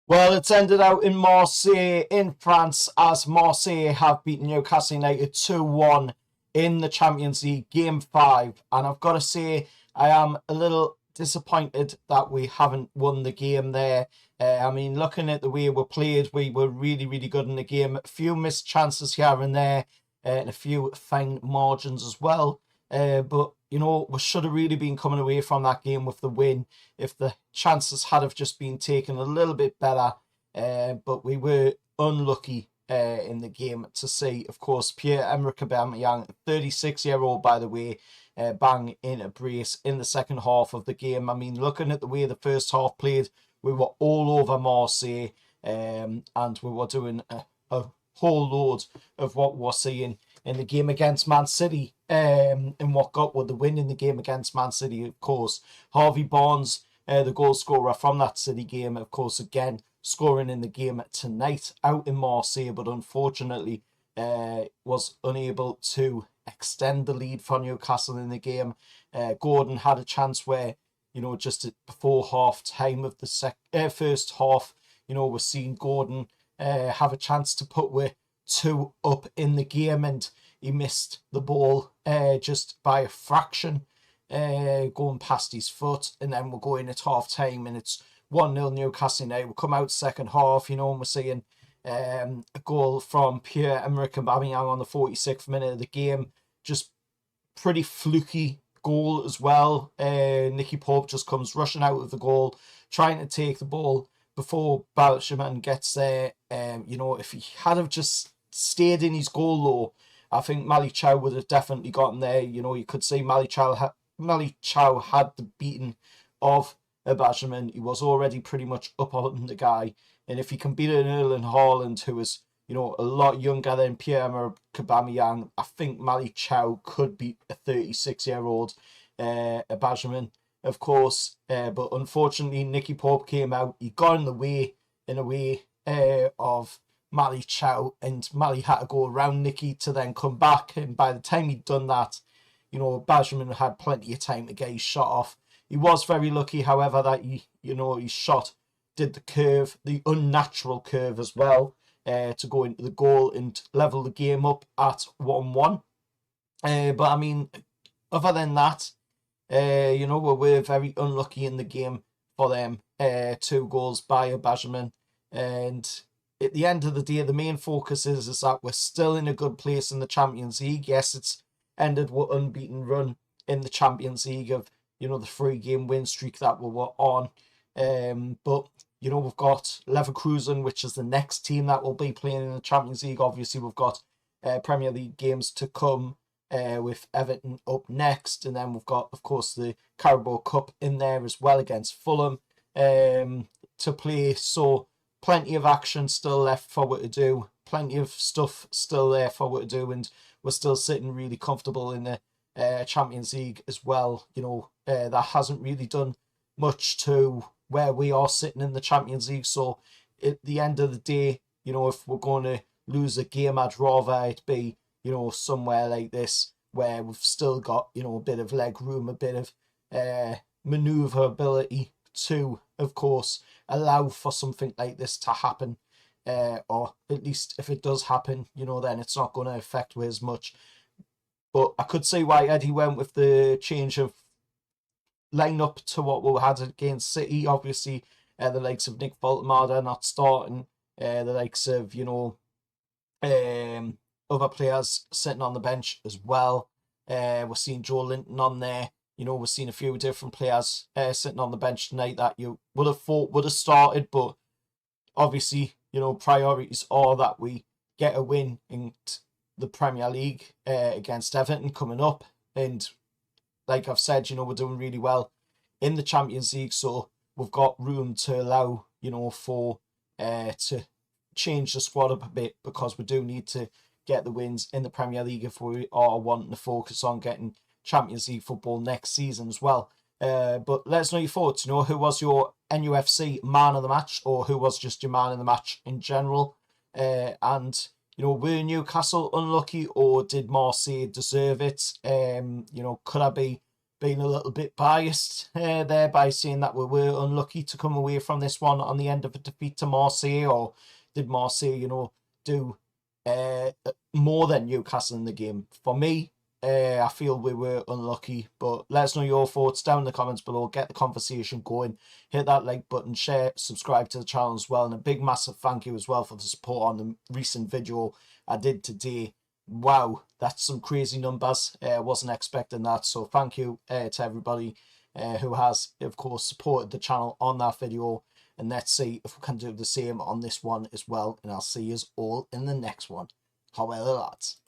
Well, it's ended out in Marseille in France as Marseille have beaten Newcastle United 2-1 in the Champions League Game 5. And I've got to say, I am a little disappointed that we haven't won the game there. Looking at the way we played, we were really, really good in the game. A few missed chances here and there, and a few fine margins as well. But we should have really been coming away from that game with the win if the chances had have just been taken a little bit better. But we were unlucky in the game to see, of course, Pierre-Emerick Aubameyang, 36-year-old, by the way, bang in a brace in the second half of the game. I mean, looking at the way the first half played, we were all over Marseille, and we were doing a whole load of what we're seeing in the game against Man City, and what got with the win in the game against Man City, of course. Harvey Barnes, the goal scorer from that City game, of course, again, scoring in the game tonight out in Marseille, but unfortunately was unable to extend the lead for Newcastle in the game. Gordon had a chance where, just before half time of the first half, we're seeing Gordon have a chance to put with 2 up in the game, and he missed the ball just by a fraction, going past his foot. And then we're going at half time and it's 1-0 Newcastle United. We'll come out second half, and we're seeing a goal from Pierre-Emerick Aubameyang on the 46th minute of the game. Just pretty fluky goal as well. Nicky Pope just comes rushing out of the goal, trying to take the ball before Balshman gets there. If he had have just stayed in his goal though, I think Mali Chow would have definitely gotten there. You could say Mali Chow had the beating of Balshman. He was already pretty much up on the guy. And if he can beat an Erling Haaland, who is, a lot younger than Pierre-Emerick Aubameyang, I think Mali Chow could beat a 36-year-old Balshman, of course. But unfortunately, Nicky Pope came out. He got in a way of Mali Chow, and Mali had to go around Nicky to then come back. And by the time he'd done that, Balshman had plenty of time to get his shot off. He was very lucky, however, that his shot did the curve, the unnatural curve as well, to go into the goal and level the game up at 1-1. But I mean, other than that, we were very unlucky in the game for them. 2 goals by Aubameyang, and at the end of the day, the main focus is that we're still in a good place in the Champions League. Yes, it's ended with unbeaten run in the Champions League of, the 3-game win streak that we were on. But, we've got Leverkusen, which is the next team that will be playing in the Champions League. Obviously, we've got Premier League games to come, with Everton up next. And then we've got, of course, the Carabao Cup in there as well against Fulham to play. So plenty of action still left for what to do. Plenty of stuff still there for what to do. And we're still sitting really comfortable in the Champions League as well. That hasn't really done much to where we are sitting in the Champions League. So at the end of the day, if we're going to lose a game, I'd rather it be, somewhere like this where we've still got, a bit of leg room, a bit of manoeuvrability to, of course, allow for something like this to happen. Or at least if it does happen, then it's not going to affect us as much. But I could see why Eddie went with the change of lineup to what we had against City. Obviously, the likes of Nick Woltemade not starting, the likes of, other players sitting on the bench as well. We're seeing Joe Linton on there. We're seeing a few different players sitting on the bench tonight that you would have thought would have started, but obviously, priorities are that we get a win in the Premier League against Everton coming up. And like I've said, we're doing really well in the Champions League, so we've got room to allow, for to change the squad up a bit, because we do need to get the wins in the Premier League if we are wanting to focus on getting Champions League football next season as well. But let us know your thoughts. Who was your NUFC man of the match, or who was just your man of the match in general? And were Newcastle unlucky, or did Marseille deserve it? Could I be being a little bit biased there by saying that we were unlucky to come away from this one on the end of a defeat to Marseille, or did Marseille, you know, do more than Newcastle in the game? For me, I feel we were unlucky, but let us know your thoughts down in the comments below. Get the conversation going. Hit that like button, share, subscribe to the channel as well. And a big massive thank you as well for the support on the recent video I did today. Wow, that's some crazy numbers. Wasn't expecting that. So thank you to everybody who has, of course, supported the channel on that video. And let's see if we can do the same on this one as well. And I'll see you all in the next one. However, lads.